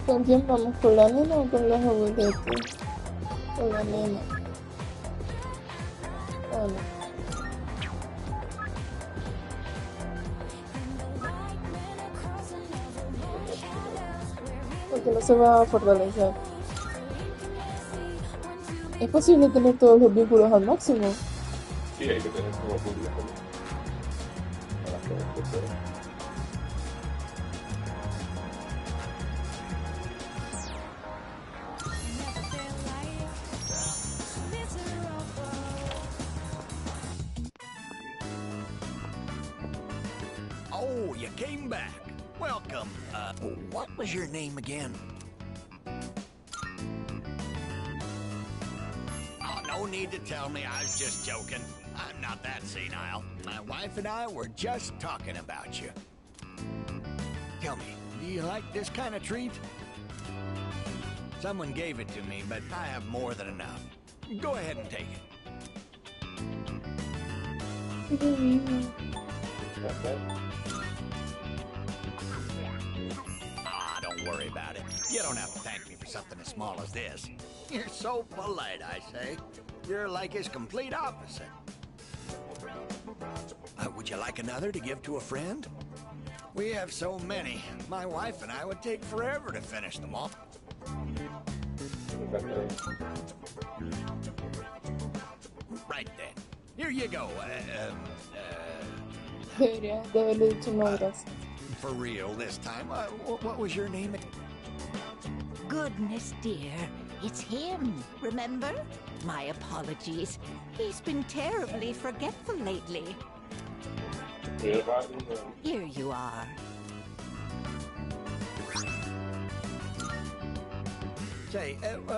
¿Con quién vamos? ¿Con la nena o con los abuelitos? Con la nena. Ah, no. Porque no se va a fortalecer. ¿Es posible tener todos los vínculos al máximo? Sí, hay que tener como público para hacer esto. Oh, you came back. Welcome. What was your name again? Oh, no need to tell me. I was just joking. I'm not that senile. My wife and I were just talking about you. Tell me, do you like this kind of treat? Someone gave it to me, but I have more than enough. Go ahead and take it. Don't worry about it. You don't have to thank me for something as small as this. You're so polite, I say. You're like his complete opposite. Would you like another to give to a friend? We have so many. My wife and I would take forever to finish them all. Right then. Here you go. Debería de haberle dicho no, gracias. For real this time. What was your name? Goodness, dear. It's him, remember? My apologies. He's been terribly forgetful lately. Here you are. Say,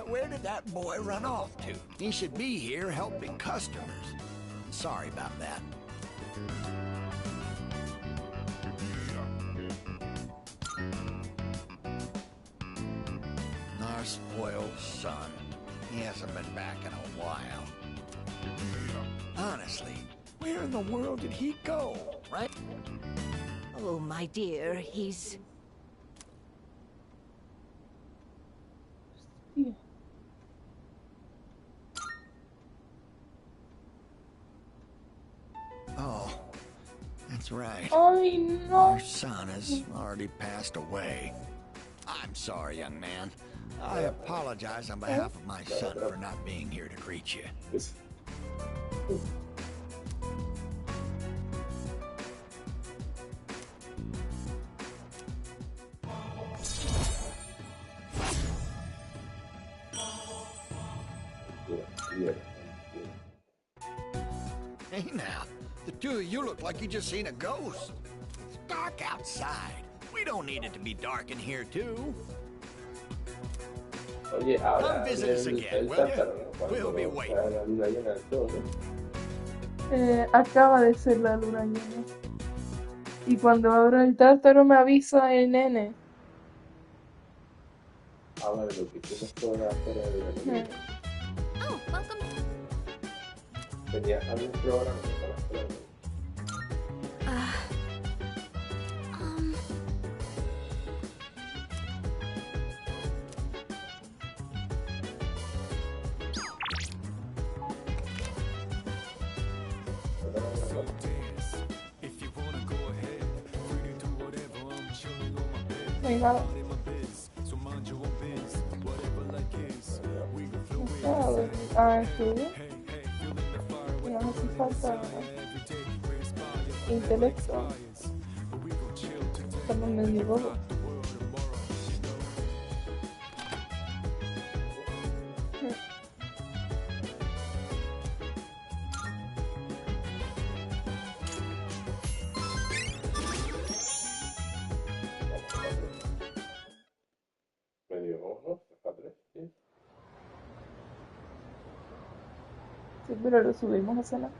where did that boy run off to? He should be here helping customers. Sorry about that. Our spoiled son. He hasn't been back in a while. Honestly, where in the world did he go, right? Oh, my dear, he's... Yeah. Oh, that's right. Ay, no. Our son has already passed away. I'm sorry, young man. I apologize on behalf of my son for not being here to greet you. Hey now, the two of you look like you just seen a ghost. It's dark outside. We don't need it to be dark in here too. Oye, ahora Come visit us again, will you? We'll be waiting. La luna llena del todo. Acaba de ser la luna llena. Y cuando abra el tártaro me avisa el nene. Habla de lo que tienes toda la historia de la luna. Oh, welcome. Tenía algún programa para las pruebas. No hay nada. Ah, sí. Nos hace falta intelecto. Estamos medio bobos. Medio ojo, para tres, sí. Sí, pero lo subimos a cenar.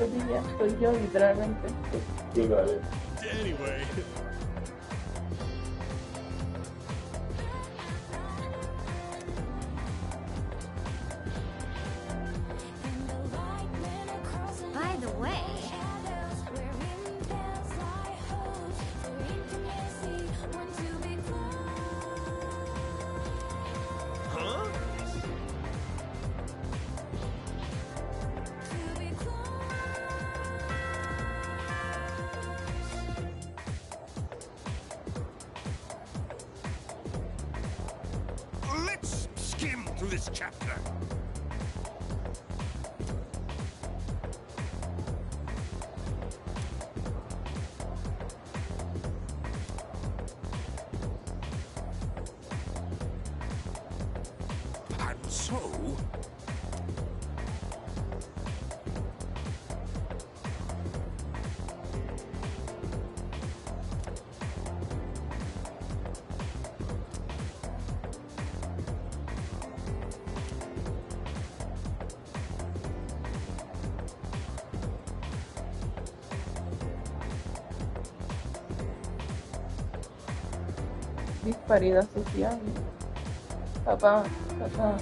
flotilla soy yo, literalmente. Sí, vale. Anyway. By the way, Huh? Let's skim through this chapter. And so, Disparidad social. Papá. Espera.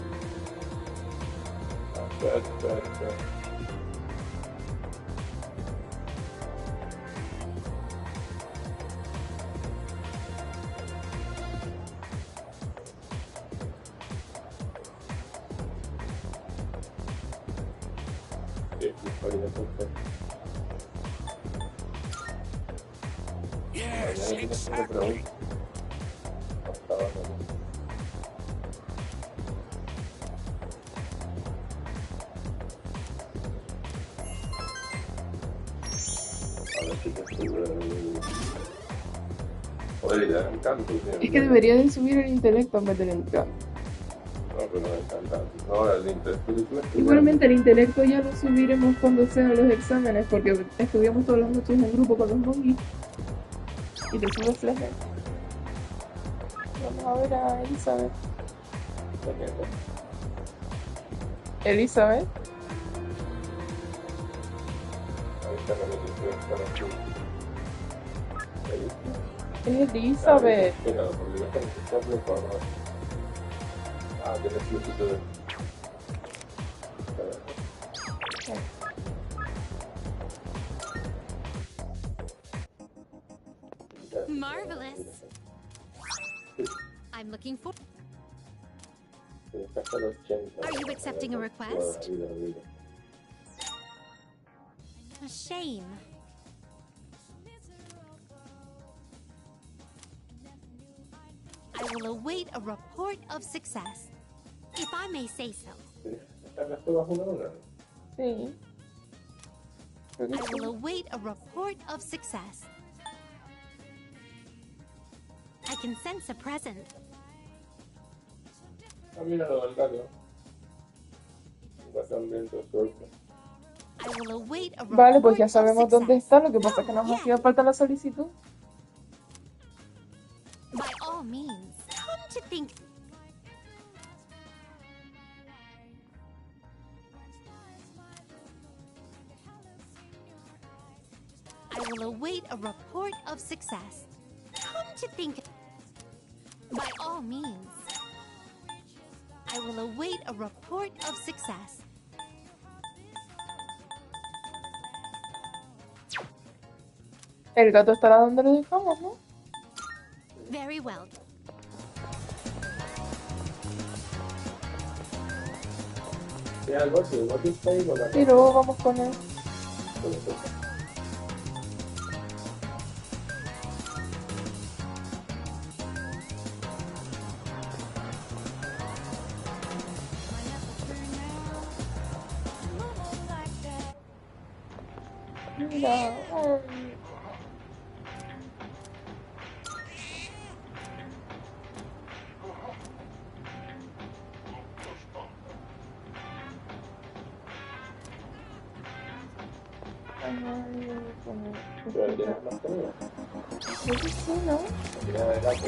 Sí, disparidad social. yes, Mañana tienes que hacer exactly. preguntas. Hasta ahora no. A ver si te sube el... Joder, ya es un canto, tío. Es que debería de subir el intelecto en vez del encanto. No, pero no es tan canto. Ahora el intelecto. Igualmente el intelecto ya lo subiremos cuando sean los exámenes, porque estudiamos todas las noches en grupo con los monguis. Y te subes la gente. Vamos a ver a Elizabeth. Elizabeth. Ahí está la lectura. Elizabeth. Espera, porque yo tengo que estarle para... Ah, tienes un poquito de... marvelous. I'm looking for. Are you accepting a request? A shame. I will await a report of success, if I may say so. Sí. Creo que I sí. will await a report of success. I can sense a present. Ah, mira lo del gato. Va también tu suerte. I will await a report Vale, pues ya of sabemos dónde success. está. Lo que pasa es que nos Yeah. hacía falta la solicitud. By all means, come to think. I will await a report of success. Come to think. By all means, I will await a report of success. El gato estará donde lo dejamos, ¿no? Very well. Mira el bote está ahí con la Y luego vamos con él. Mira. Pero tienes más comida. Creo que sí, ¿no? Mira el gato.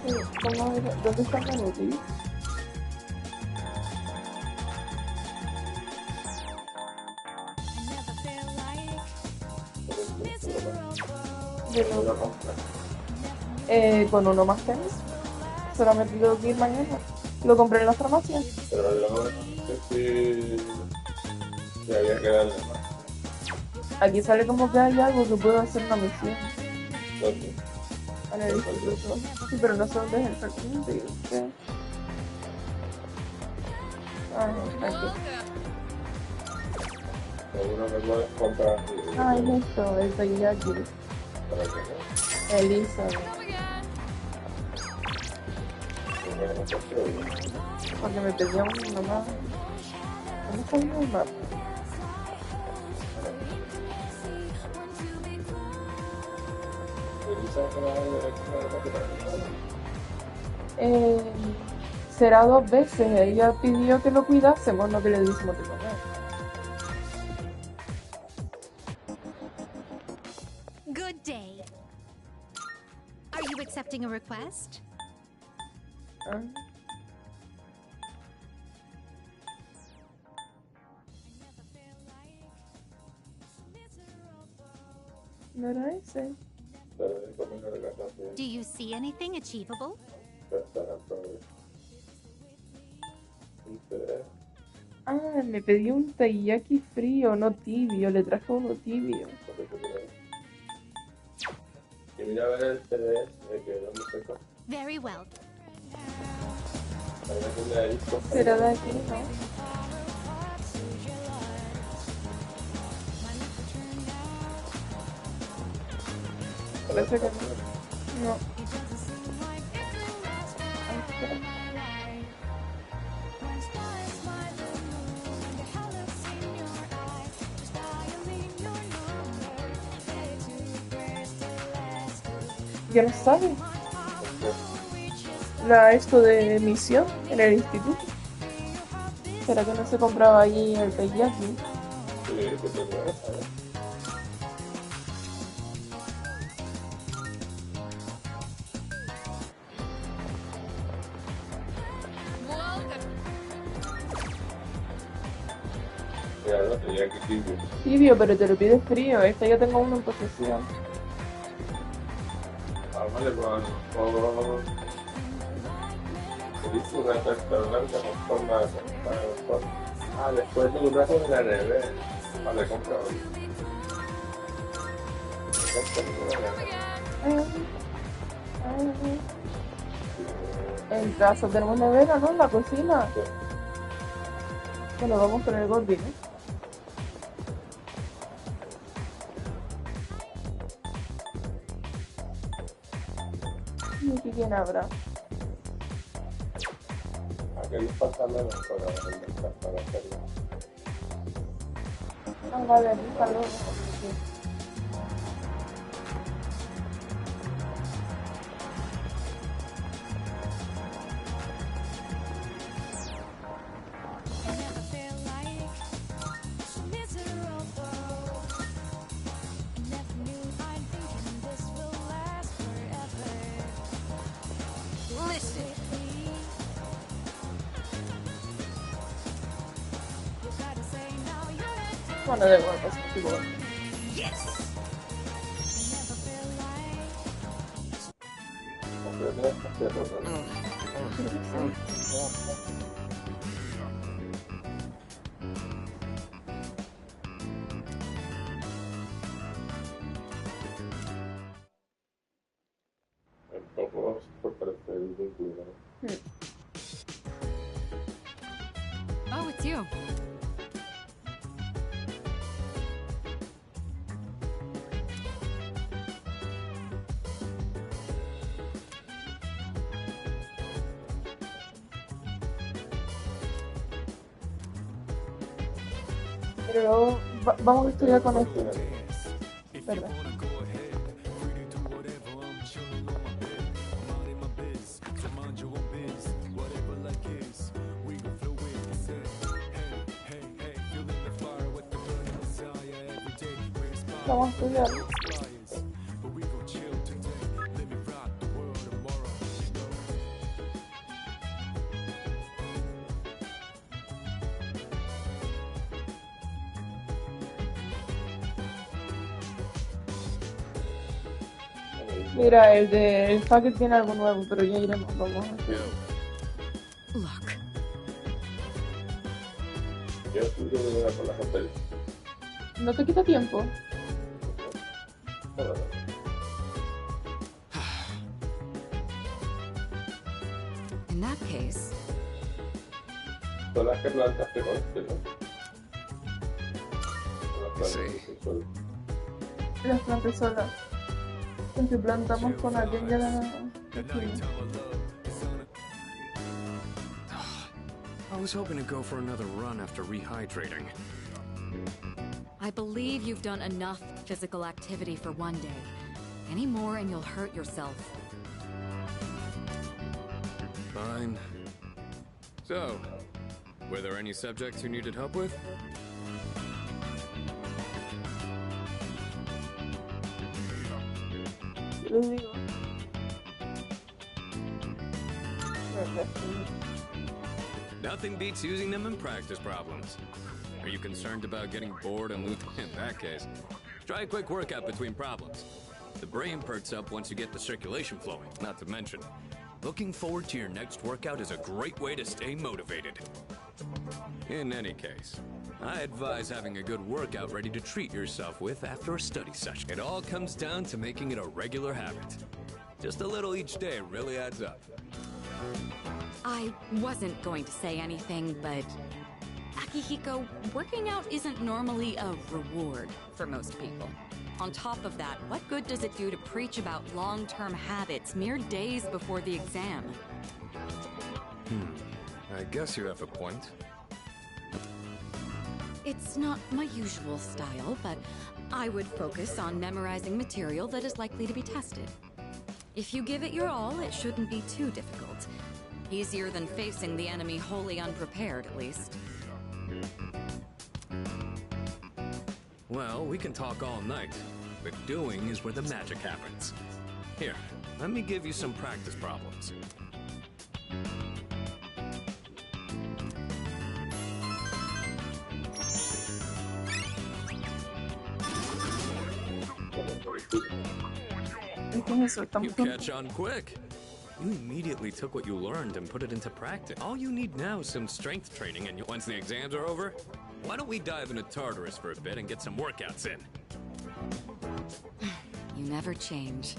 Sí, vamos a ver. ¿Dónde está Manuti? De ¿Dónde lo lo, compras? con uno más tengo. Solamente tengo que ir mañana. Lo compré en la farmacia. Pero luego no sé si había que darle más. Aquí sale como que hay algo que puedo hacer una misión ¿Dónde? en el instituto. Sí, pero no sé dónde es exactamente. Yo sé. Aquí. Seguro que puedes comprar Es esto, el taiyaki. para que no. Elizabeth. Porque no se oye. Porque me pedía una mamá. ¿Dónde está mi mamá? Elisa que la de Eh, será 2 veces. Ella pidió que lo cuidásemos, no que le diésemos de comer. Good day. Are you accepting a request? Ah. ¿No era ese? Do you see anything achievable? Me pedí un taiyaki frío, no tibio. Le traje uno tibio. Y mira a ver el PDF de que dónde se compra. Very well. Será de aquí, ¿no? Parece que no. No. Espera. Ya no sabe. Esto de misión en el instituto. ¿Será que no se compraba allí el taiyaki? Claro, tenía que tibio. Tibio, pero te lo pides frío. Esta ya tengo uno en posesión. Vale, pues se hizo una restaurante con forma de después de un rato de la revés. Vale, compra hoy. En casa tenemos nevera, ¿no? En la cocina. Bueno, vamos con el gordi, ¿no? ¿Y aquí quién habrá? Aquellos pantalones para hacerlo. Vale, aquí está luego. Listen. Bueno, de igual, pues igual. Un poco por parecer el vínculo. Oh, it's you. Pero luego vamos a estudiar con esto. Perdón. Vamos a estudiar. Mira, el de el packet tiene algo nuevo, pero ya iremos, vamos a hacer. Look, Yo estoy de con la hotel. ¿No te quita tiempo? in that case, Son las que plantaste con este, ¿no? Son las Sí. plantas que son- Las plantas solas. Las que plantamos con alguien ya la... I was hoping to go for another run after rehydrating. I believe you've done enough physical activity for one day. Any more and you'll hurt yourself. Fine. So, were there any subjects you needed help with? Les digo. Nothing beats using them in practice problems. Are you concerned about getting bored and losing? In that case, try a quick workout between problems. The brain perks up once you get the circulation flowing, not to mention, looking forward to your next workout is a great way to stay motivated. In any case, I advise having a good workout ready to treat yourself with after a study session. It all comes down to making it a regular habit. Just a little each day really adds up. I wasn't going to say anything, but Akihiko, working out isn't normally a reward for most people. On top of that, what good does it do to preach about long-term habits mere days before the exam? I guess you have a point. It's not my usual style, but I would focus on memorizing material that is likely to be tested. If you give it your all, it shouldn't be too difficult. Easier than facing the enemy wholly unprepared, at least. Well, we can talk all night, but doing is where the magic happens. Here, let me give you some practice problems. ¿Qué es eso? You Estamos catch on quick. You immediately took what you learned and put it into practice. All you need now is some strength training, and once the exams are over, why don't we dive into Tartarus for a bit and get some workouts in? You never change.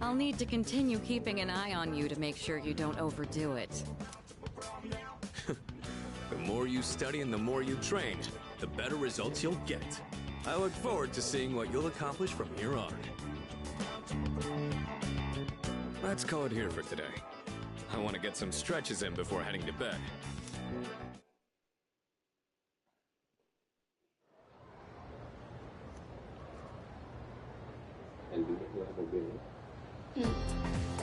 I'll need to continue keeping an eye on you to make sure you don't overdo it. The more you study and the more you train, the better results you'll get. I look forward to seeing what you'll accomplish from here on. Let's call it here for today. I want to get some stretches in before heading to bed. El libro que vas a ver, ¿no?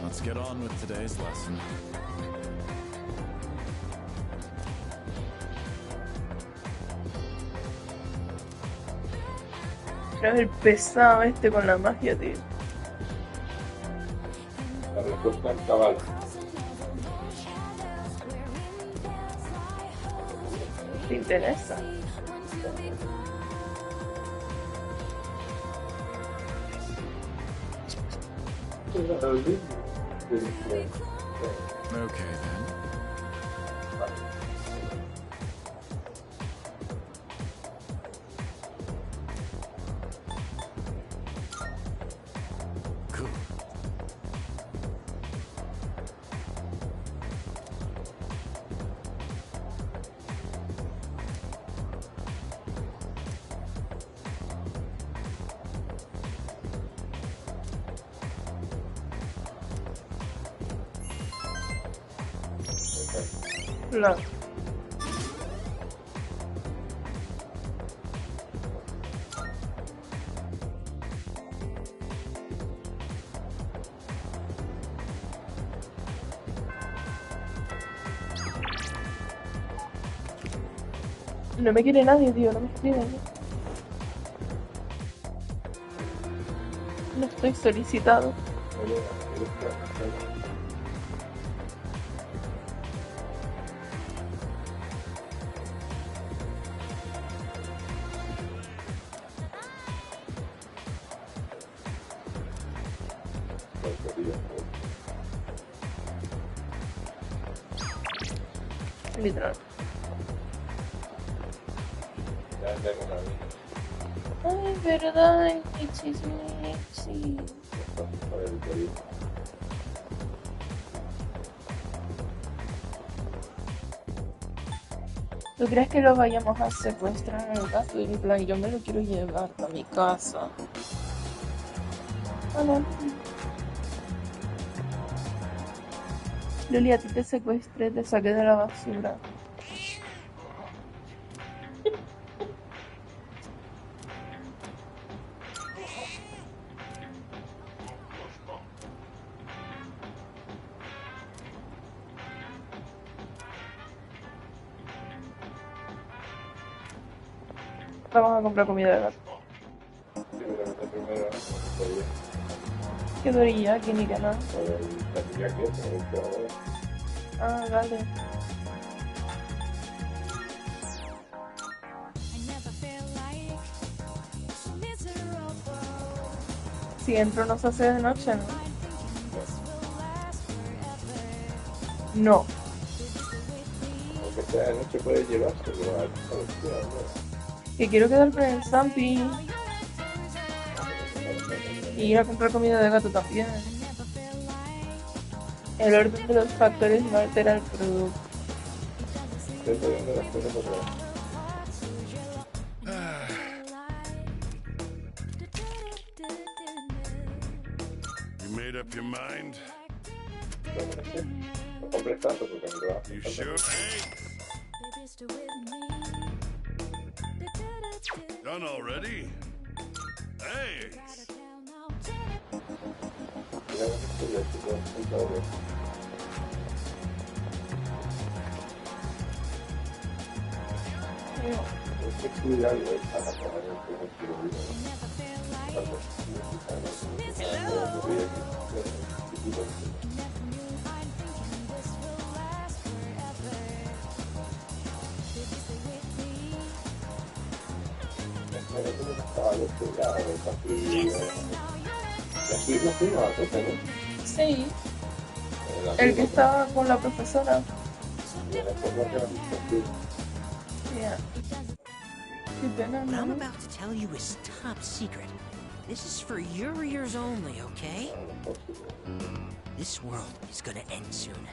Let's get on with today's lesson. Es el pesado este con la magia, tío. La respuesta es cabal. ¿Te interesa? Okay then. Cool. No. No me quiere nadie, tío, no me escriben. No estoy solicitado. Literal. Ya tengo una vida. Ay, verdad, Michi. Por el perito. ¿Tú crees que lo vayamos a secuestrar al gato? Y en plan, yo me lo quiero llevar a mi casa. Hola. Luli, a ti te secuestré, te saqué de la basura. Vamos a comprar comida de gato. Primero, podía. ¿Qué dorilla? ¿Quién ni que nada? Por el teriyaki, pero Ah, vale. Si entro no se hace de noche, ¿no? No. aunque sea de noche puedes llevárselo a la ciudad, Que quiero quedar con el Zampi. Y ir a comprar comida de gato también. El orden de los factores no altera el producto. Estoy poniendo las cosas otra vez. You made up your mind? No compres tanto porque me lo vas a You comprar sure? tanto. Hey! Done already? Thanks! Mira, esto ya se puede comprar de- Tienes que excluir algo de esta para poner el primer kilo de vida. Tanto mexicanos, Sí, el que estaba con la profesora. Yeah. Qué pena, What I'm ¿no? about to tell you is top secret. This is for your ears only, okay? This world is gonna end soon.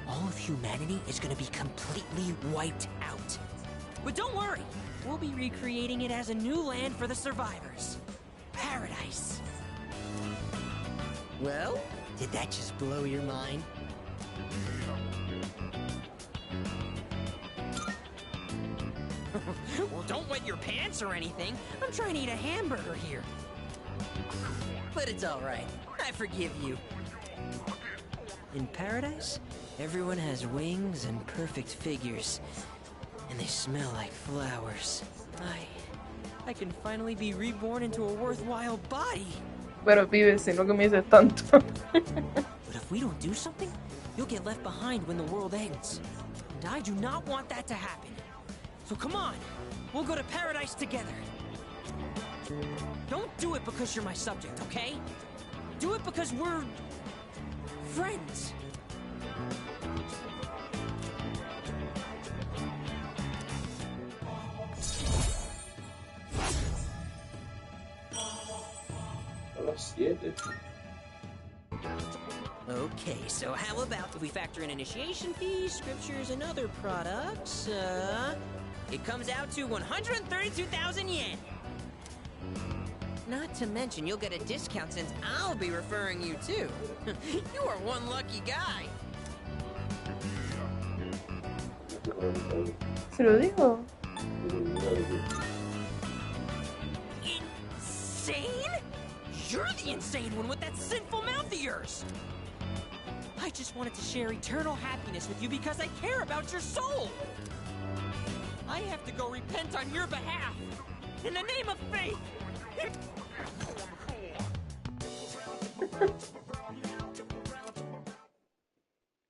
All of humanity is gonna be completely wiped out. But don't worry, we'll be recreating it as a new land for the survivors. Paradise. Well, did that just blow your mind? Well, don't wet your pants or anything. I'm trying to eat a hamburger here. But it's all right. I forgive you. In paradise, everyone has wings and perfect figures. And they smell like flowers. I can finally be reborn into a worthwhile body. Pero pibe, si no que me dices tanto. But if we don't do something, you'll get left behind when the world ends. And I do not want that to happen. So come on, we'll go to paradise together. Don't do it because you're my subject, okay? Do it because we're friends. Okay, so how about if we factor in initiation fees, scriptures, and other products? It comes out to 132,000 yen. Not to mention, you'll get a discount since I'll be referring you too. You are one lucky guy. Se lo digo. Insane? You're the insane one with that sinful mouth of yours. I just wanted to share eternal happiness with you because I care about your soul. I have to go repent on your behalf. In the name of faith.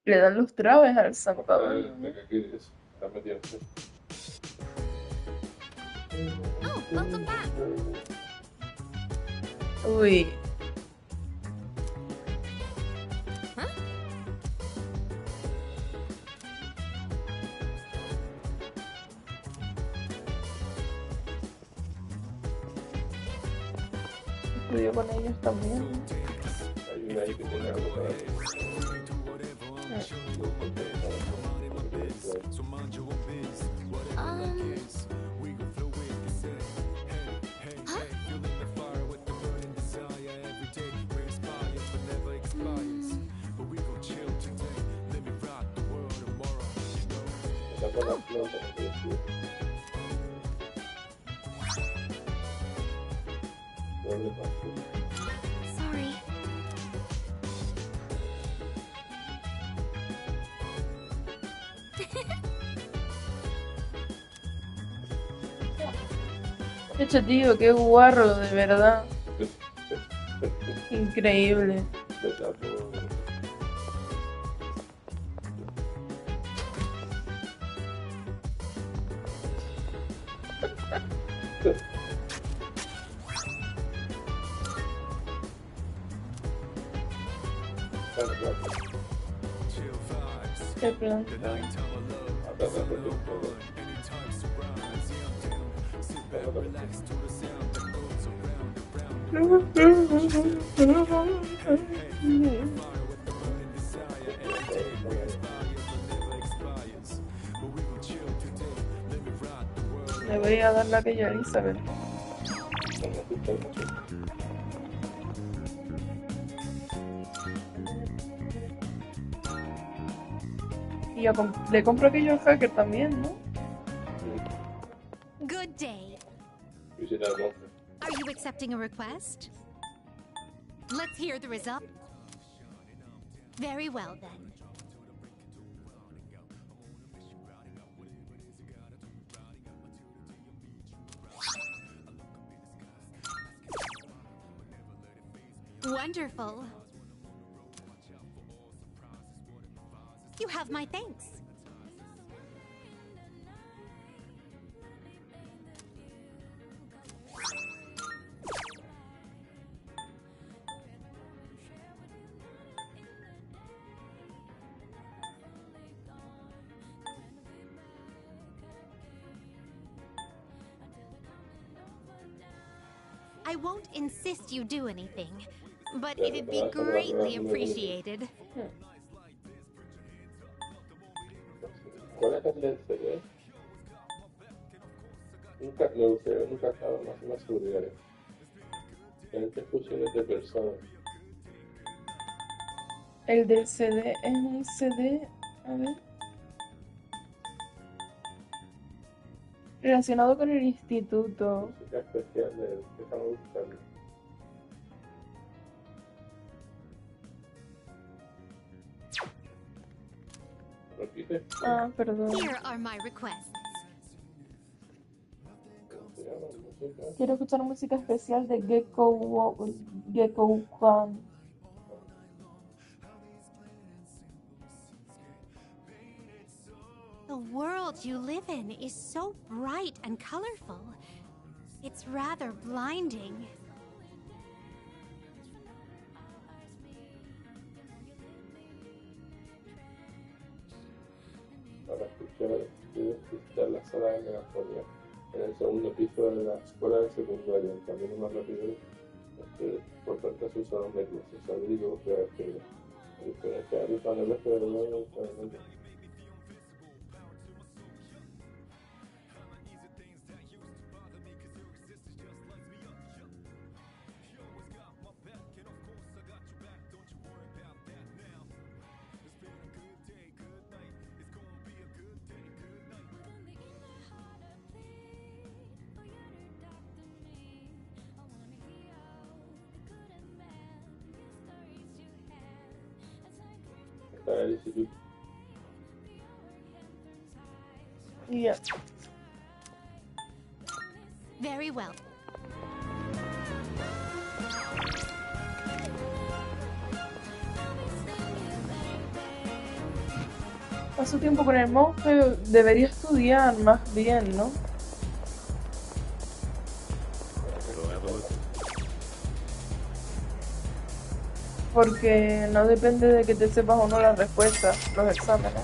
Le dan los traves al zampado. Oh, welcome back. Uy. Huh? estudio con ellos también. Hay una ahí que tiene algo para ti. Está con las plantas, no te descuides. ¿Dónde vas tú? Sorry. Eche tío, qué guarro, de verdad. Increíble. Te tapo. Qué planta. Le voy a dar la que ya Elizabeth. Y le compro aquello al hacker también, ¿no? Good day. Visitar monje. Are you accepting a request? Let's hear the result. Very well then. Wonderful. You have my thanks. I won't insist you do anything, but it'd be greatly appreciated. ¿Cuál es el del CD? Nunca lo usé, nunca estaba más seguridad. Diferentes fusiones de personas. El del CD es un CD, a ver. Relacionado con el instituto. Música especial de déjame buscarlo. ¿Repite? Ah, perdón. Here are my requests. ¿Cómo se llama? ¿Música? Quiero escuchar música especial de Gecko Khan. The world you live in is so bright and colorful. It's rather blinding. Para escuchar la sala de melancolía en el segundo piso de la escuela de secundaria, el camino más rápido por tanto se usaron medios, se abrigo, pero el diferencial de San Andrés de verdad es el instituto. Yeah. Very well. Paso tiempo con el monje, debería estudiar más bien, ¿no? Porque no depende de que te sepas o no las respuestas, los exámenes.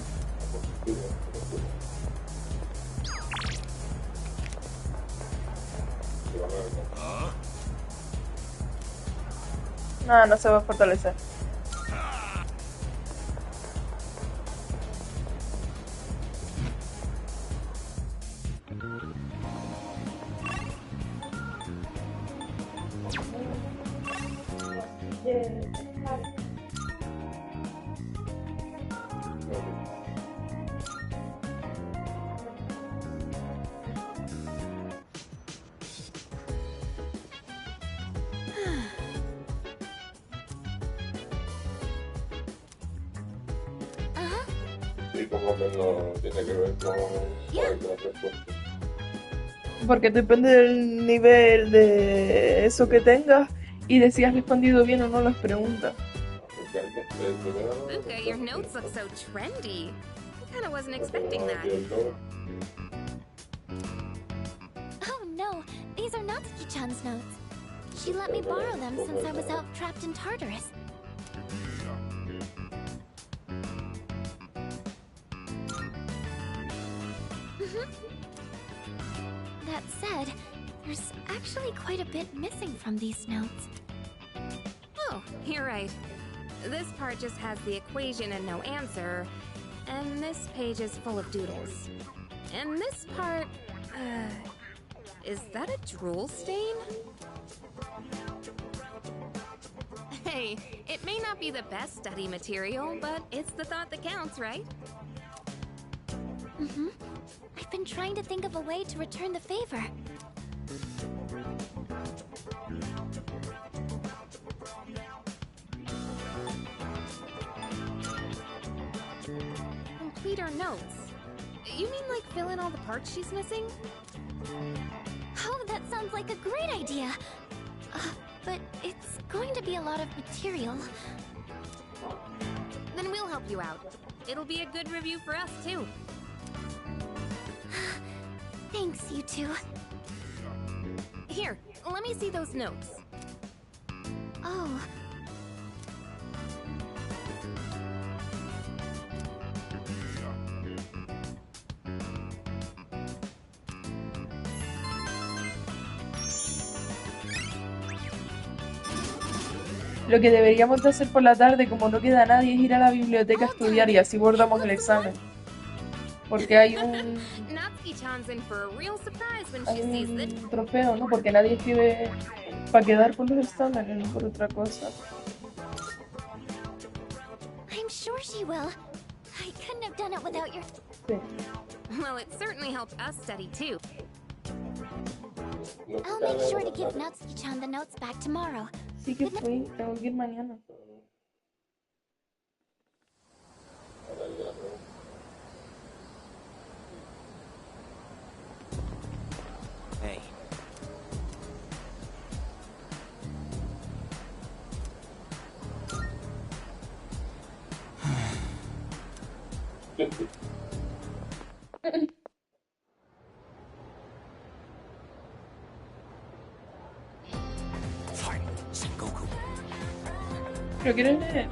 Nada, no se va a fortalecer. Y como que no tiene que ver con la respuesta. Porque depende del nivel de eso que tengas y de si has respondido bien o no las preguntas. Luca, your notes look so trendy. I kinda wasn't expecting that. Oh no, these are Natsuki-chan's notes. She let me borrow them since I was out trapped in Tartarus. That said, there's actually quite a bit missing from these notes. Oh, you're right. This part just has the equation and no answer, and this page is full of doodles. And this part, is that a drool stain? Hey, it may not be the best study material, but it's the thought that counts, right? I've been trying to think of a way to return the favor. Complete our notes. You mean like fill in all the parts she's missing? Oh, that sounds like a great idea. But it's going to be a lot of material. Then we'll help you out. It'll be a good review for us, too. Thanks, you two. Here, let me see those notes. Oh. Lo que deberíamos de hacer por la tarde, como no queda nadie, es ir a la biblioteca a estudiar y así abordamos el examen. Porque hay un trofeo, ¿no? Porque nadie escribe para quedar por los exámenes, no por otra cosa. I'm sure she will. I couldn't have done it without your... Sí. Well, it certainly helped us study too. I'll make sure to give Natsuki-chan the notes back tomorrow. Sí que fui, tengo que ir mañana. Hey. ¿Pero quieres leer?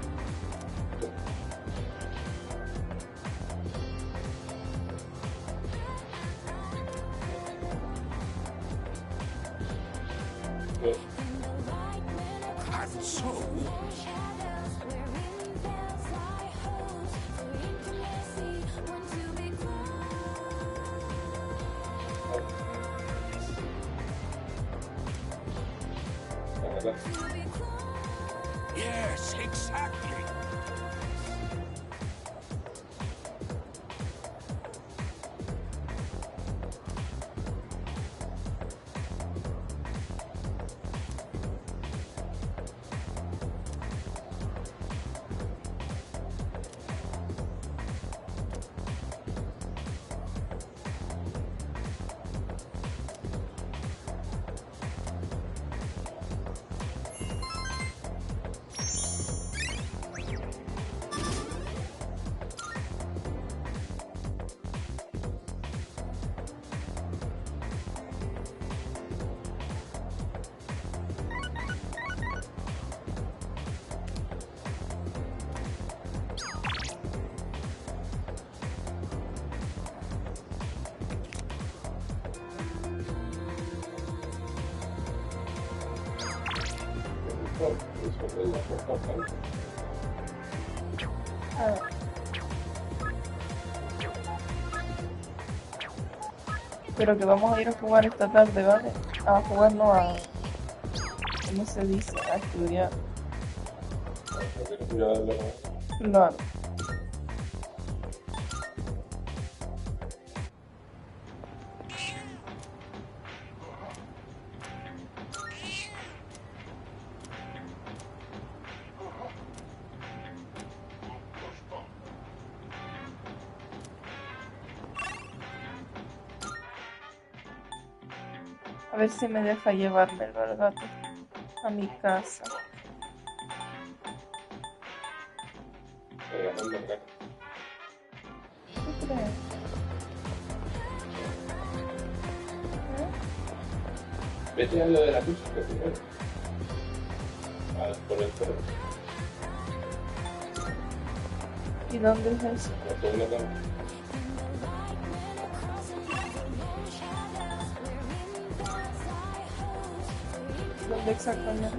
Yes, exactly. Eso es la cosa. Ah. Pero que vamos a ir a jugar esta tarde, ¿vale? A jugar, no a... ¿Cómo se dice? A estudiar. Claro. A ver si me deja llevármelo al gato a mi casa. ¿Qué crees? Vete a lo de la música primero. Por el perro. ¿Y dónde es eso? La segunda cama. ¿Dónde exactamente?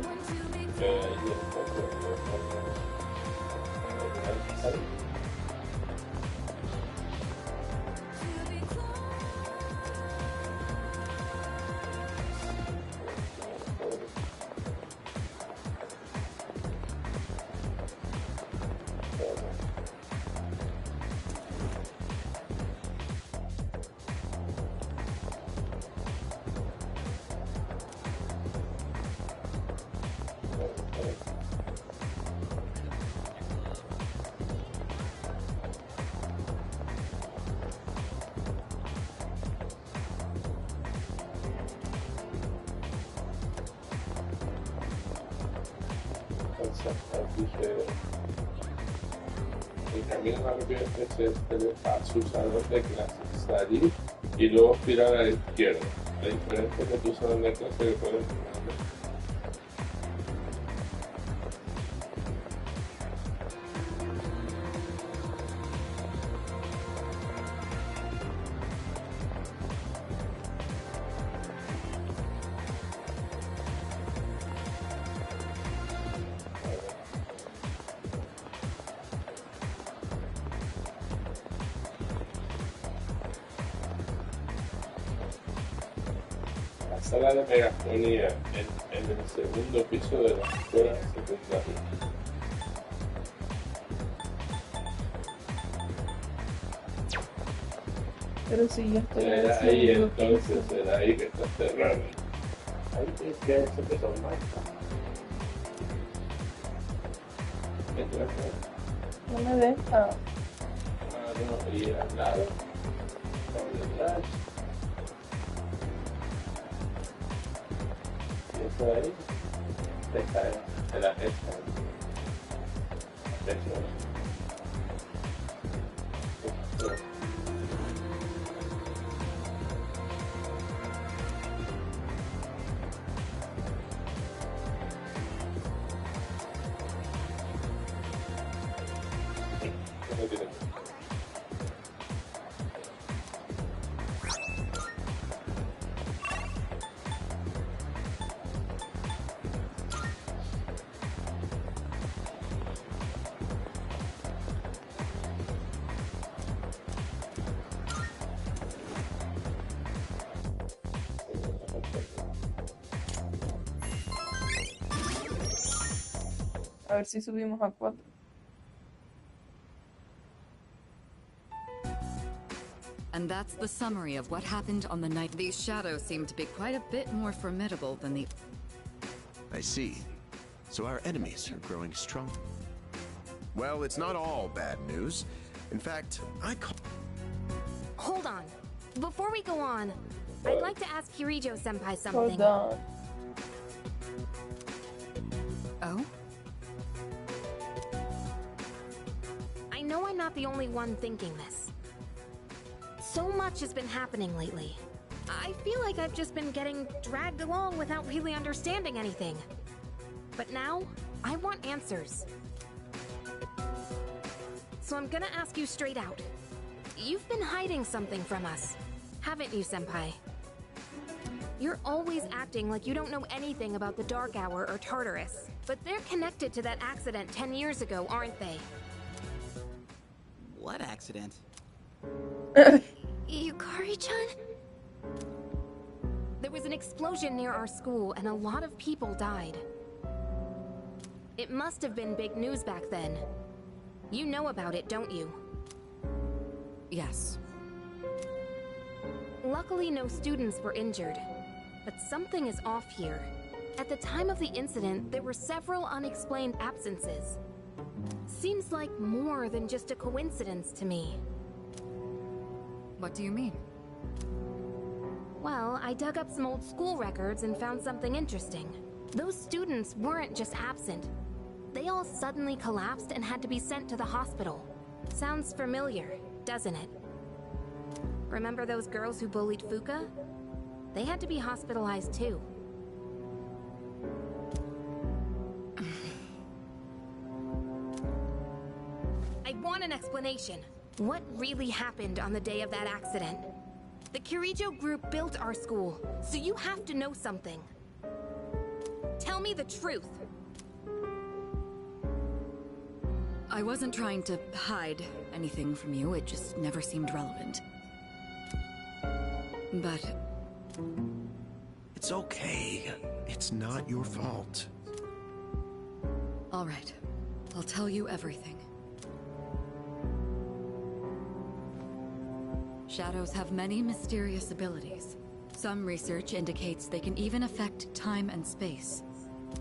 El camino más rápido es a su salón de clases, salir y luego girar a la izquierda. La diferencia es que tu salón de clases que puedes sala de megafonía en el segundo piso de la escuela secundaria. Pero si ya estoy en el Era ahí segundo entonces, piso. era ahí que está cerrado. Ahí tienes que empezar más. Entra acá. No me deja. No, y al lado, por detrás. Y eso ahí, deja de la derecha. A ver si subimos a 4. And that's the summary of what happened on the night. These shadows seem to be quite a bit more formidable than the... I see. So our enemies are growing strong. Well, it's not all bad news. In fact, Hold on. Before we go on, I'd like to ask Kirijo-senpai something. Hold on. Oh? I know I'm not the only one thinking this. So much has been happening lately. I feel like I've just been getting dragged along without really understanding anything. But now, I want answers. So I'm gonna ask you straight out. You've been hiding something from us, haven't you, Senpai? You're always acting like you don't know anything about the Dark Hour or Tartarus. But they're connected to that accident 10 years ago, aren't they? What accident? Yukari-chan? There was an explosion near our school and a lot of people died. It must have been big news back then. You know about it, don't you? Yes. Luckily, no students were injured. But something is off here. At the time of the incident, there were several unexplained absences. Seems like more than just a coincidence to me. What do you mean? Well, I dug up some old school records and found something interesting. Those students weren't just absent. They all suddenly collapsed and had to be sent to the hospital. Sounds familiar, doesn't it? Remember those girls who bullied Fuka? They had to be hospitalized too. I want an explanation. What really happened on the day of that accident? The Kirijo group built our school, so you have to know something. Tell me the truth. I wasn't trying to hide anything from you, it just never seemed relevant. But... It's okay. It's not your fault. all right, I'll tell you everything. Shadows have many mysterious abilities. Some research indicates they can even affect time and space.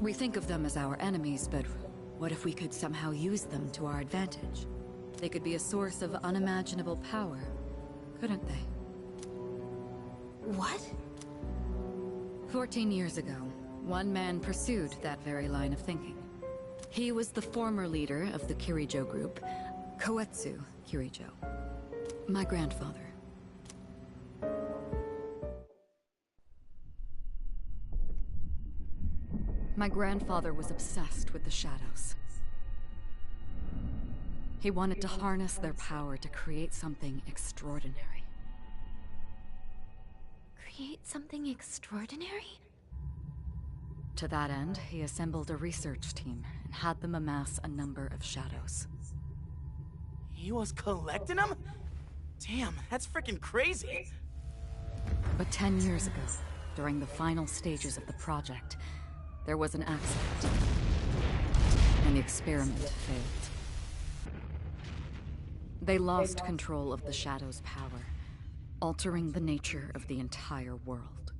We think of them as our enemies, but what if we could somehow use them to our advantage? They could be a source of unimaginable power, couldn't they? What? 14 years ago, one man pursued that very line of thinking. He was the former leader of the Kirijo group, Koetsu Kirijo. My grandfather. My grandfather was obsessed with the shadows. He wanted to harness their power to create something extraordinary. Create something extraordinary? To that end, he assembled a research team and had them amass a number of shadows. He was collecting them? Damn, that's freaking crazy. But 10 years ago, during the final stages of the project, there was an accident, and the experiment failed. They lost control of the Shadow's power, altering the nature of the entire world.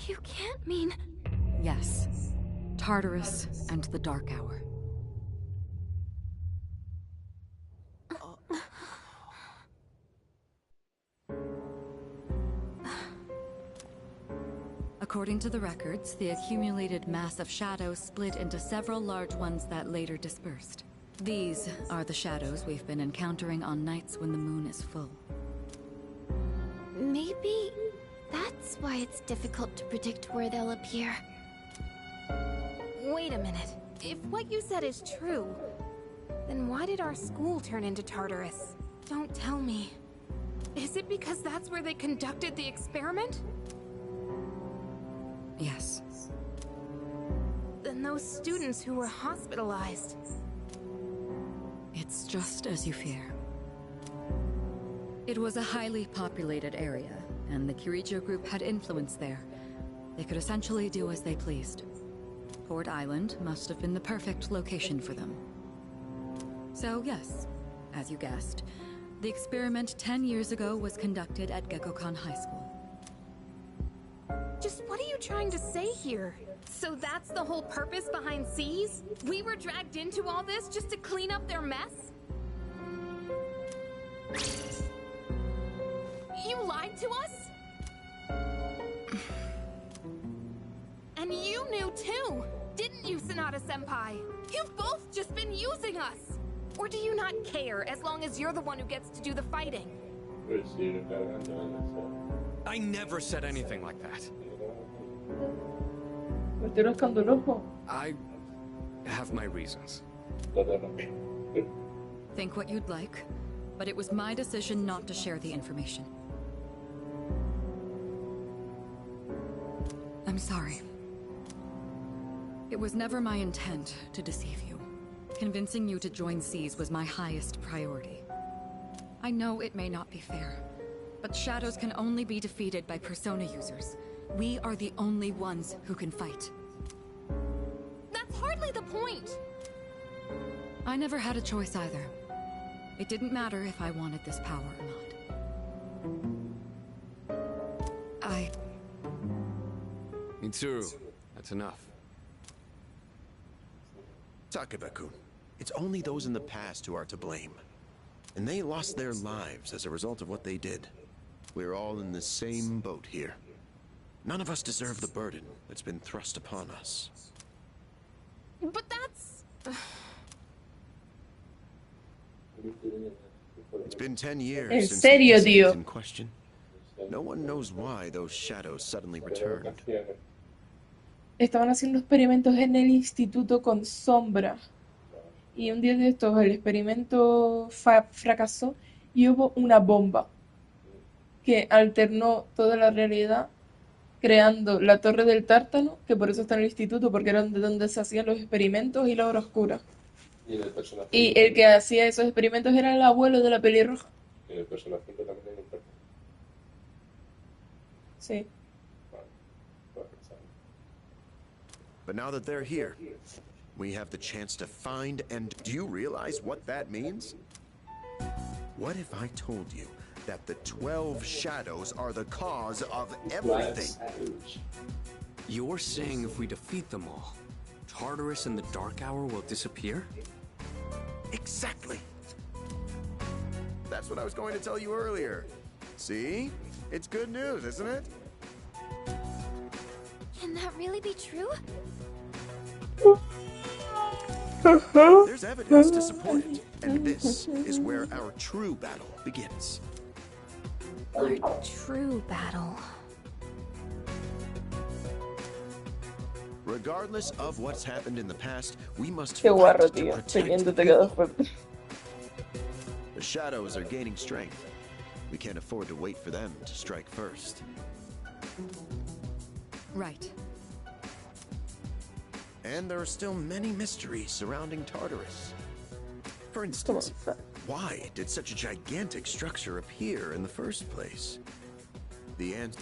You can't mean... Yes, Tartarus and the Dark Hour. According to the records, the accumulated mass of shadows split into several large ones that later dispersed. These are the shadows we've been encountering on nights when the moon is full. Maybe that's why it's difficult to predict where they'll appear. Wait a minute. If what you said is true, then why did our school turn into Tartarus? Don't tell me. Is it because that's where they conducted the experiment? Yes. Then those students who were hospitalized... It's just as you fear. It was a highly populated area, and the Kirijo group had influence there. They could essentially do as they pleased. Port Island must have been the perfect location for them. So yes, as you guessed, the experiment 10 years ago was conducted at Gekkokan High School. Just what are you trying to say here? So that's the whole purpose behind C's? We were dragged into all this just to clean up their mess? You lied to us? And you knew too, didn't you, Sanada-senpai? You've both just been using us! Or do you not care as long as you're the one who gets to do the fighting? I never said anything like that. I have my reasons. Think what you'd like, but it was my decision not to share the information. I'm sorry. It was never my intent to deceive you. Convincing you to join C's was my highest priority. I know it may not be fair, but shadows can only be defeated by persona users. We are the only ones who can fight. That's hardly the point! I never had a choice either. It didn't matter if I wanted this power or not. Mitsuru, that's enough. Takeba-kun, it's only those in the past who are to blame. And they lost their lives as a result of what they did. We're all in the same boat here. None of us deserve the burden that's been thrust upon us. But that's... It's been 10 years En since serio, the incident tío. in question. No one knows why those shadows suddenly returned. Estaban haciendo experimentos en el instituto con Sombra. Y un día de estos el experimento fracasó y hubo una bomba que alternó toda la realidad, creando la Torre del Tártano, que por eso está en el instituto, porque era donde se hacían los experimentos, y la Hora Oscura. Y el que hacía esos experimentos era el abuelo de la pelirroja. Y el personaje que también es importante. Sí. But now that they're here, we have the chance to find and... Do you realize what that means? What if I told you that the 12 shadows are the cause of everything? You're saying if we defeat them all, Tartarus and the Dark Hour will disappear? Exactly. That's what I was going to tell you earlier. See? It's good news, isn't it? Can that really be true? There's evidence to support it, and this is where our true battle begins. Our true battle. Regardless of what's happened in the past, we must Qué fight guarro, to tío. protect Teniéndote cada fuerte. The shadows are gaining strength. We can't afford to wait for them to strike first. Right. And there are still many mysteries surrounding Tartarus. For instance, why did such a gigantic structure appear in the first place? The answer...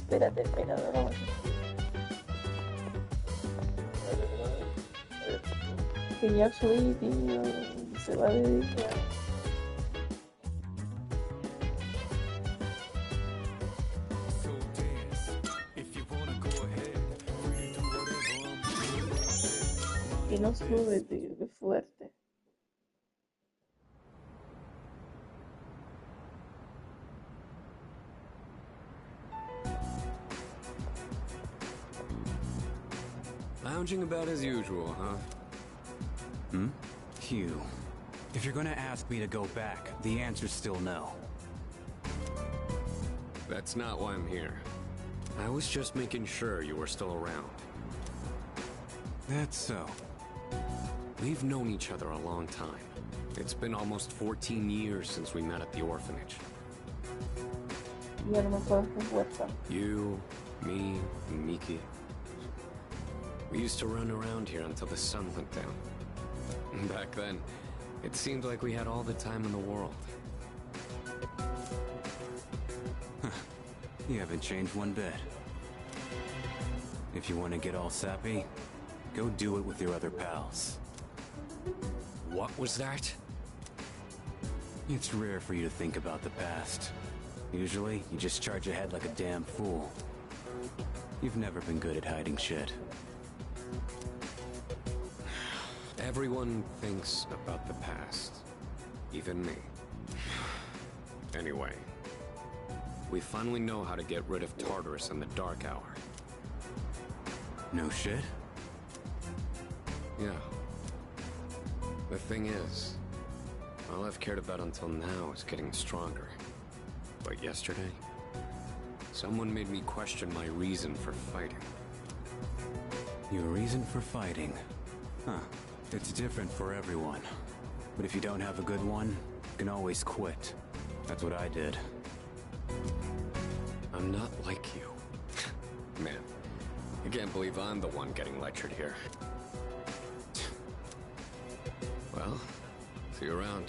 Espérate, no. Que ya subí, tío. Se va de día. Y no sube, tío, qué fuerte. Lounging about as usual, huh? Hugh, if you're gonna ask me to go back, the answer's still no. That's not why I'm here. I was just making sure you were still around. That's so. We've known each other a long time. It's been almost 14 years since we met at the orphanage. Ya no me acuerdo qué fuerza. You, me, and Miki. We used to run around here until the sun went down. Back then, it seemed like we had all the time in the world. You haven't changed one bit. If you want to get all sappy, go do it with your other pals. What was that? It's rare for you to think about the past. Usually, you just charge ahead like a damn fool. You've never been good at hiding shit. Everyone thinks about the past. Even me. Anyway, we finally know how to get rid of Tartarus and the Dark Hour. No shit? Yeah. The thing is, All I've cared about until now is getting stronger. But yesterday, someone made me question my reason for fighting. Your reason for fighting? Huh. It's different for everyone. But if you don't have a good one, you can always quit. That's what I did. I'm not like you. Man, I can't believe I'm the one getting lectured here. Well, see you around.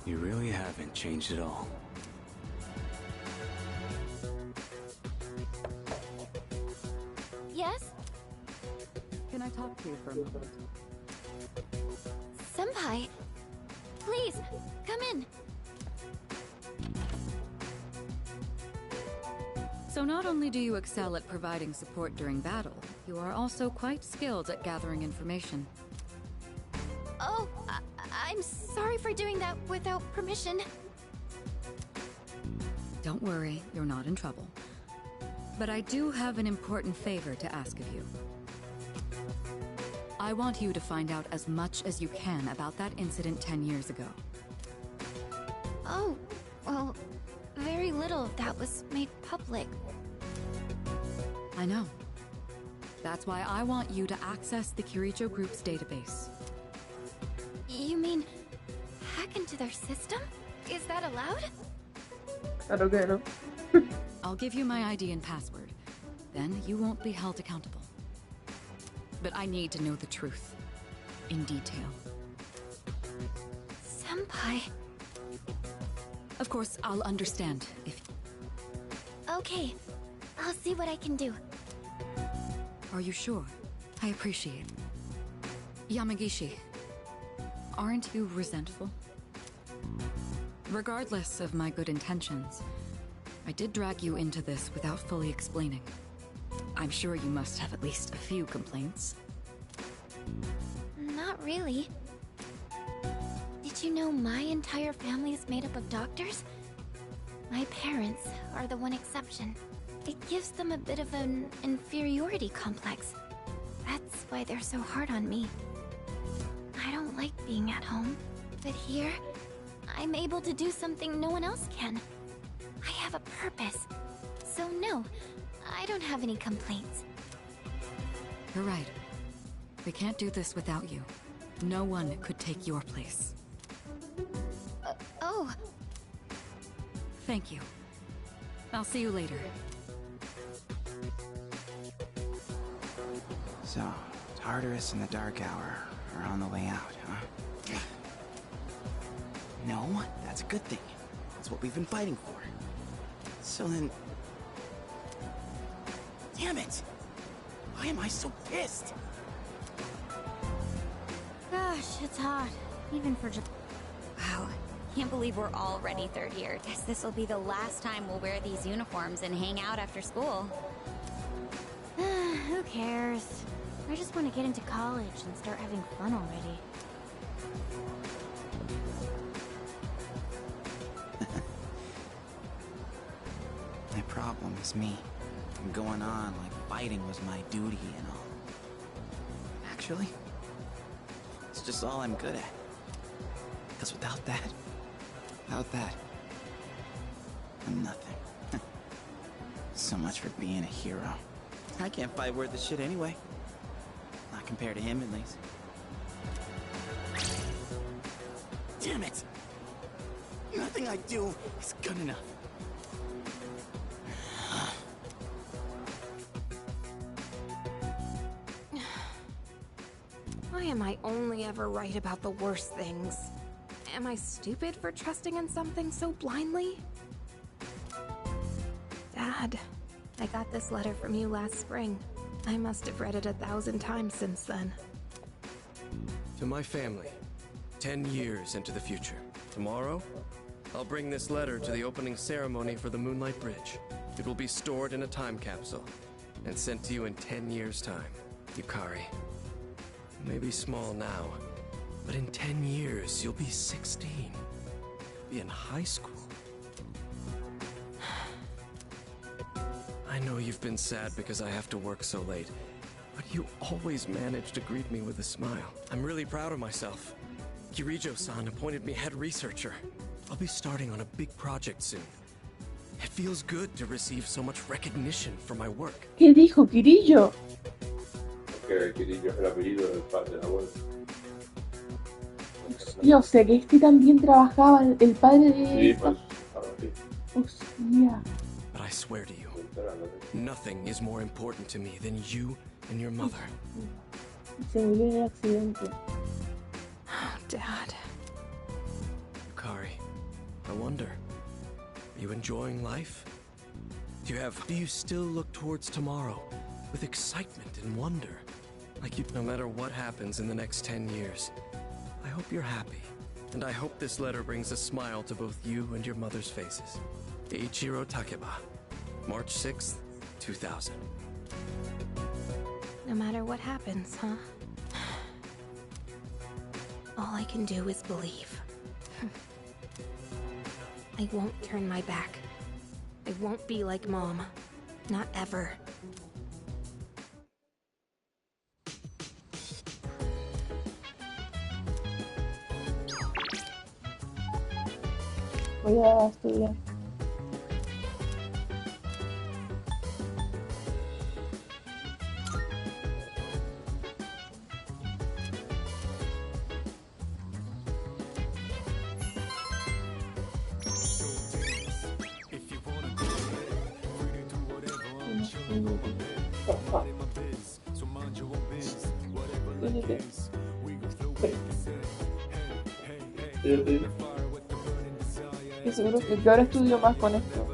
You really haven't changed at all. Yes? Can I talk to you for a moment? Senpai, please, come in. So not only do you excel at providing support during battle, you are also quite skilled at gathering information. Oh, I'm sorry for doing that without permission. Don't worry, you're not in trouble. But I do have an important favor to ask of you. I want you to find out as much as you can about that incident 10 years ago. Oh, well, very little of that was made public. I know. That's why I want you to access the Kirijo Group's database. You mean hack into their system? Is that allowed? Claro que no. I'll give you my ID and password. Then you won't be held accountable. But I need to know the truth. In detail. Senpai. Of course, I'll understand if... Okay, I'll see what I can do. Are you sure? I appreciate it. Yamagishi, aren't you resentful? Regardless of my good intentions, I did drag you into this without fully explaining. I'm sure you must have at least a few complaints. Not really. Did you know my entire family is made up of doctors? My parents are the one exception. It gives them a bit of an inferiority complex. That's why they're so hard on me. I don't like being at home, but here, I'm able to do something no one else can. I have a purpose. So no, I don't have any complaints. You're right. We can't do this without you. No one could take your place. Oh. Thank you. I'll see you later. So, Tartarus and the Dark Hour are on the way out, huh? No, that's a good thing. That's what we've been fighting for. So then... Damn it! Why am I so pissed? Gosh, it's hot. Even for just... Wow. Can't believe we're already third year. Guess this will be the last time we'll wear these uniforms and hang out after school. Who cares? I just want to get into college and start having fun already. My problem is me. I'm going on like fighting was my duty and all. Actually, it's just all I'm good at. Because without that, I'm nothing. So much for being a hero. I can't fight worth the shit anyway. Not compared to him, at least. Damn it! Nothing I do is good enough. Why am I only ever right about the worst things? Am I stupid for trusting in something so blindly? Dad, I got this letter from you last spring. I must have read it 1,000 times since then. To my family, 10 years into the future. Tomorrow, I'll bring this letter to the opening ceremony for the Moonlight Bridge. It will be stored in a time capsule and sent to you in 10 years' time. Yukari, you may be small now, but in 10 years, you'll be 16. Be in high school. I know you've been sad because I have to work so late, But you always manage to greet me with a smile. I'm really proud of myself. Kirijo-san appointed me head researcher. I'll be starting on a big project soon. It feels good to receive so much recognition for my work. ¿Qué dijo Kirillo? Que Kirillo es el apellido del padre del abuelo. Hostia, o sea que este también trabajaba, el padre de... Sí, pues, ahora sí. Hostia. But I swear to you, nothing is more important to me than you and your mother. Se murió en el accidente. Oh, Dad. Yukari, I wonder, are you enjoying life? Do you still look towards tomorrow with excitement and wonder? No matter what happens in the next 10 years, I hope you're happy. And I hope this letter brings a smile to both you and your mother's faces. Eiichiro Takeba, March 6th, 2000. No matter what happens, huh? All I can do is believe. I won't turn my back. I won't be like Mom. Not ever. Voy a estudiar. Y seguro que ahora estudio más con esto.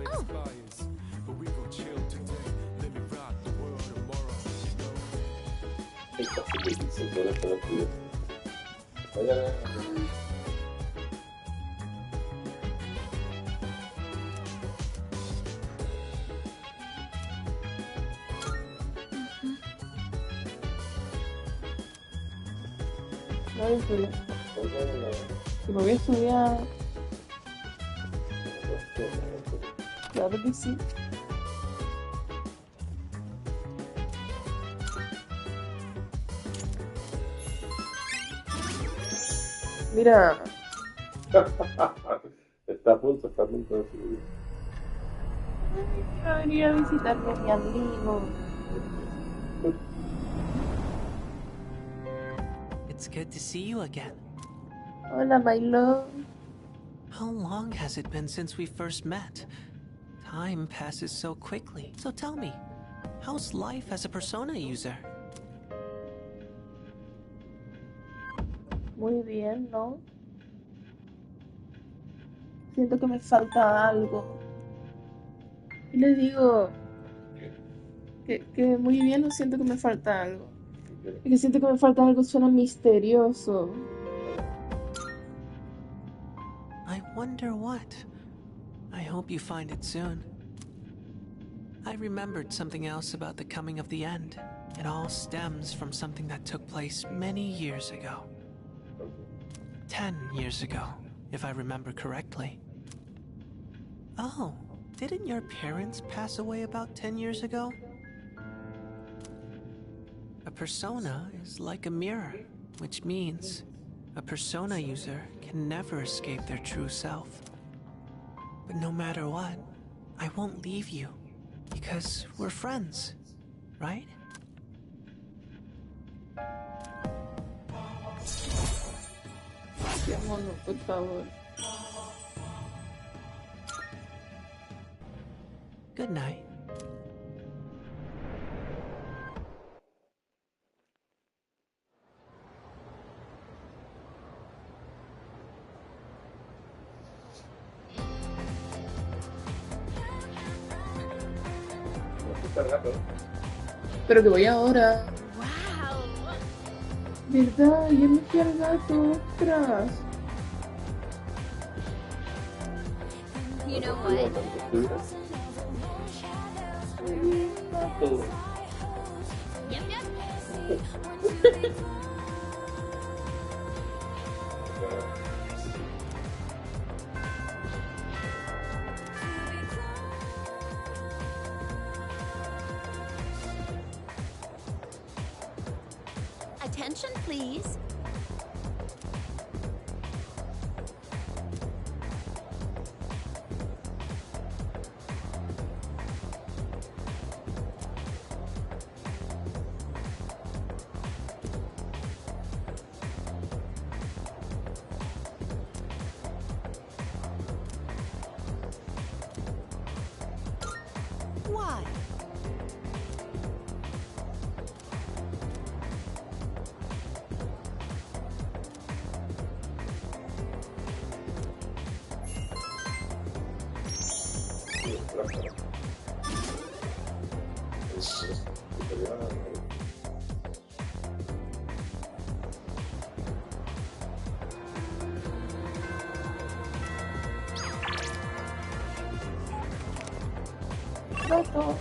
No hay problema. Si me voy a estudiar. Claro que sí. Mira. Está a punto de subir. Va a venir a visitarme a mi amigo. It's good to see you again. Hola, my love. How long has it been since we first met? Time passes so quickly. So tell me, how's life as a Persona user? Muy bien, ¿no? Siento que me falta algo. Y le digo que muy bien, no siento que me falta algo. Y que siento que me falta algo suena misterioso. I wonder what. I hope you find it soon. I remembered something else about the coming of the end. It all stems from something that took place many years ago. 10 years ago, if I remember correctly. Oh, didn't your parents pass away about 10 years ago? A persona is like a mirror, which means a persona user can never escape their true self. But no matter what, I won't leave you, because we're friends, right? Vámonos, por favor. Good night. Pero que voy ahora. ¿Verdad? Yo me fui al gato. Ostras. You know what? Yep, yep. attention, please. Why? Gato.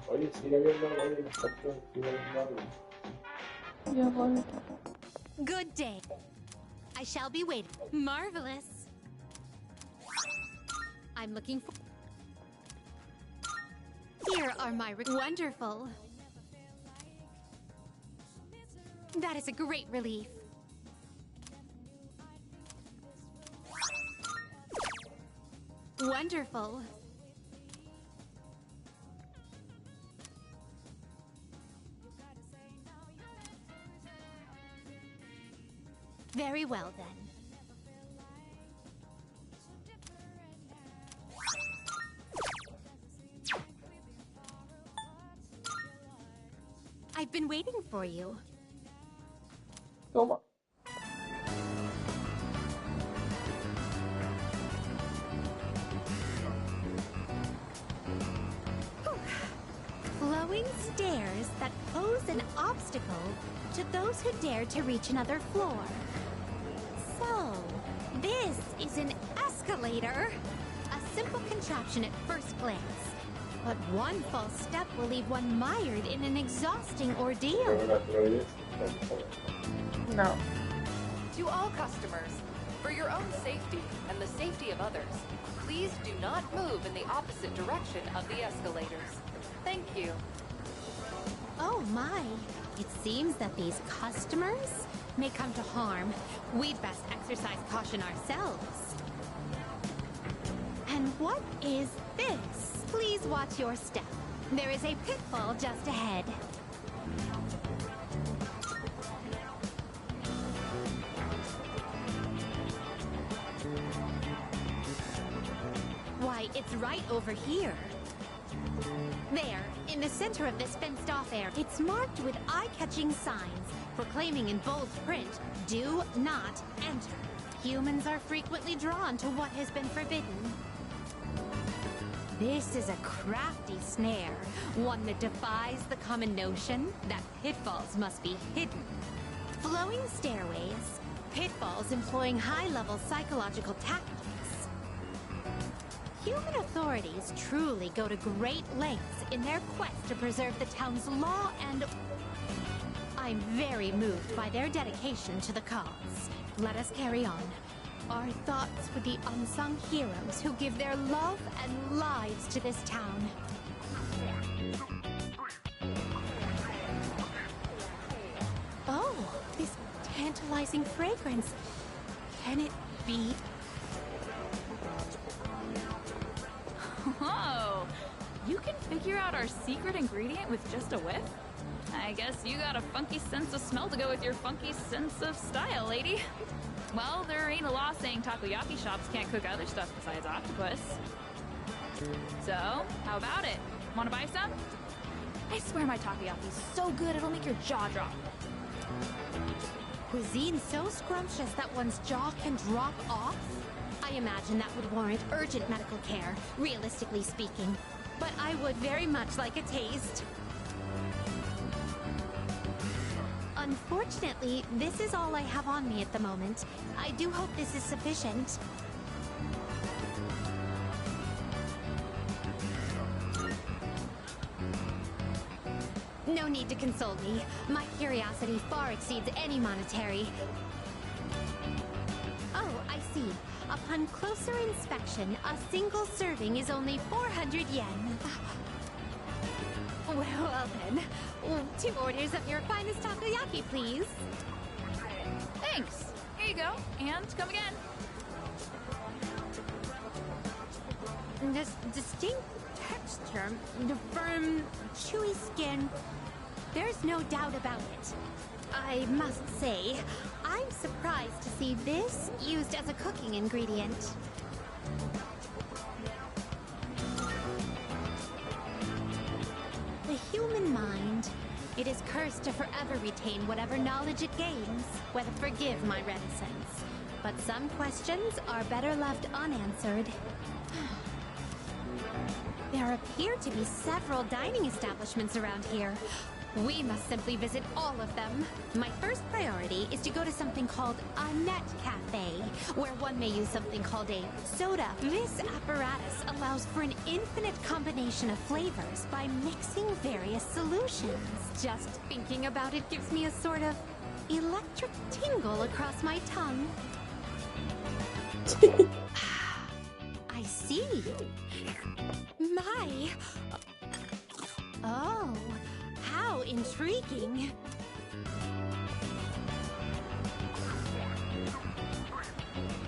Oye, sigue habiendo algo en las facturas, sigue habiendo algo. Ya voy. Good day. I shall be waiting. Marvelous. I'm looking for... Here are my... Wonderful. That is a great relief. Wonderful. Very well, then. I've been waiting for you. Toma. Flowing stairs that pose an obstacle to those who dare to reach another floor. So, this is an escalator. A simple contraption at first glance. But one false step will leave one mired in an exhausting ordeal. No. To all customers, for your own safety and the safety of others, please do not move in the opposite direction of the escalators. Thank you. Oh my. It seems that these customers may come to harm. We'd best exercise caution ourselves. And what is this? Please watch your step. There is a pitfall just ahead. Why, it's right over here. There, in the center of this fenced-off area, it's marked with eye-catching signs proclaiming in bold print, "Do not enter." Humans are frequently drawn to what has been forbidden. This is a crafty snare, one that defies the common notion that pitfalls must be hidden. Flowing stairways, pitfalls employing high-level psychological tactics. Human authorities truly go to great lengths in their quest to preserve the town's law and... I'm very moved by their dedication to the cause. Let us carry on. Our thoughts with the unsung heroes who give their love and lives to this town. Oh, this tantalizing fragrance. Can it be? Whoa! You can figure out our secret ingredient with just a whiff? I guess you got a funky sense of smell to go with your funky sense of style, lady. Well, there ain't a law saying takoyaki shops can't cook other stuff besides octopus. So, how about it? Wanna buy some? I swear my takoyaki's so good it'll make your jaw drop. Cuisine so scrumptious that one's jaw can drop off? I imagine that would warrant urgent medical care, realistically speaking. But I would very much like a taste. Unfortunately, this is all I have on me at the moment. I do hope this is sufficient. No need to console me. My curiosity far exceeds any monetary. Oh, I see. Upon closer inspection, a single serving is only 400 yen. Well then, 2 orders of your finest takoyaki, please. Thanks. Here you go. And come again. This distinct texture, the firm, chewy skin. There's no doubt about it. I must say, I'm surprised to see this used as a cooking ingredient. The human mind. It is cursed to forever retain whatever knowledge it gains. Whether forgive my reticence. But some questions are better left unanswered. There appear to be several dining establishments around here. We must simply visit all of them. My first priority is to go to something called a net cafe, where one may use something called a soda. This apparatus allows for an infinite combination of flavors by mixing various solutions. Just thinking about it gives me a sort of electric tingle across my tongue. I see. My... Oh... How intriguing!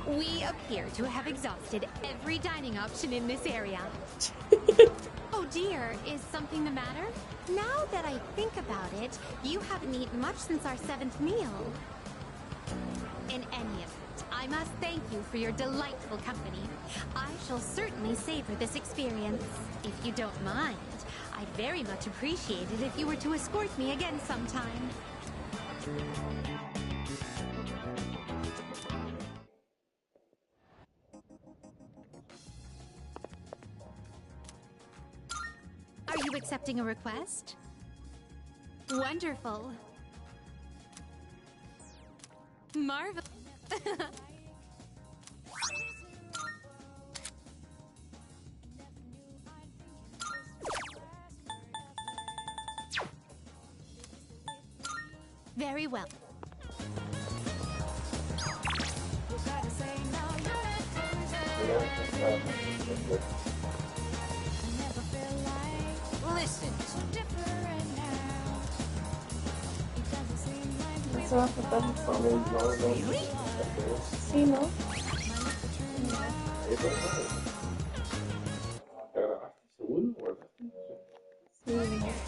We appear to have exhausted every dining option in this area. Oh dear, is something the matter? Now that I think about it, you haven't eaten much since our 7th meal. In any event, I must thank you for your delightful company. I shall certainly savor this experience. If you don't mind, I'd very much appreciate it if you were to escort me again sometime. Are you accepting a request? Wonderful. Marvel. Very well. Listen. Eso va a faltar un poco. Sí, ¿no? ¿Seguro? Sí.